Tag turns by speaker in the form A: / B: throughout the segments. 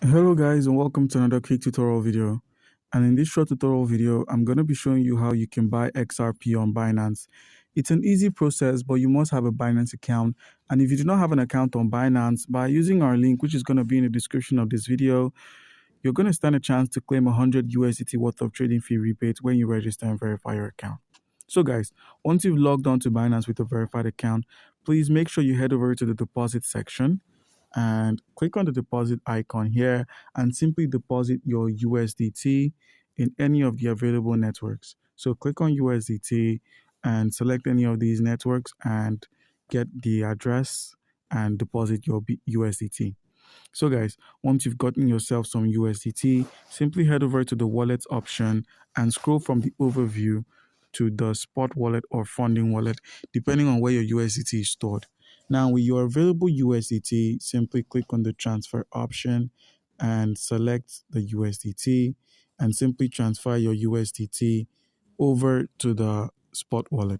A: Hello guys, and welcome to another quick tutorial video. And in this short tutorial video, I'm going to be showing you how you can buy XRP on Binance. It's an easy process, but you must have a Binance account. And if you do not have an account on Binance, by using our link, which is going to be in the description of this video, you're going to stand a chance to claim 100 USDT worth of trading fee rebate when you register and verify your account. So guys, once you've logged on to Binance with a verified account, please make sure you head over to the deposit section and click on the deposit icon here and simply deposit your USDT in any of the available networks. So click on USDT and select any of these networks and get the address and deposit your USDT. So guys, once you've gotten yourself some USDT, simply head over to the wallet option and scroll from the overview to the spot wallet or funding wallet, depending on where your USDT is stored. Now, with your available USDT, simply click on the transfer option and select the USDT and simply transfer your USDT over to the spot wallet.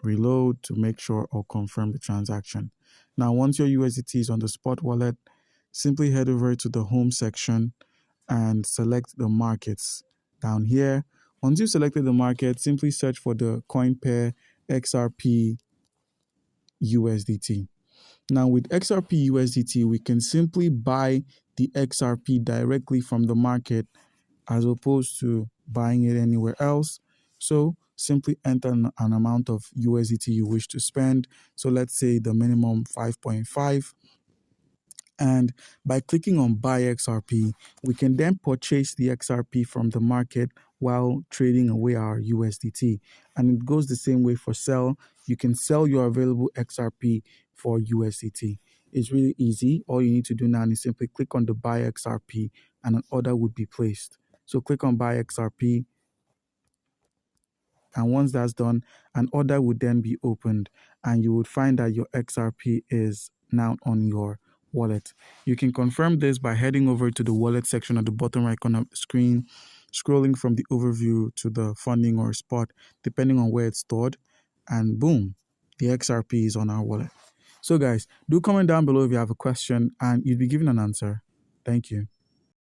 A: Reload to make sure or confirm the transaction. Now, once your USDT is on the spot wallet, simply head over to the home section and select the markets down here. Once you've selected the market, simply search for the coin pair XRP USDT. Now with XRP USDT, we can simply buy the XRP directly from the market as opposed to buying it anywhere else. So simply enter an amount of USDT you wish to spend. So let's say the minimum 5.5. And by clicking on buy XRP, we can then purchase the XRP from the market while trading away our USDT. And it goes the same way for sell. You can sell your available XRP for USDT. It's really easy. All you need to do now is simply click on the buy XRP and an order would be placed. So click on buy XRP. And once that's done, an order would then be opened and you would find that your XRP is now on your wallet. You can confirm this by heading over to the wallet section at the bottom right corner of the screen, scrolling from the overview to the funding or spot, depending on where it's stored, and boom, the XRP is on our wallet. So guys, do comment down below if you have a question and you'll be given an answer. Thank you.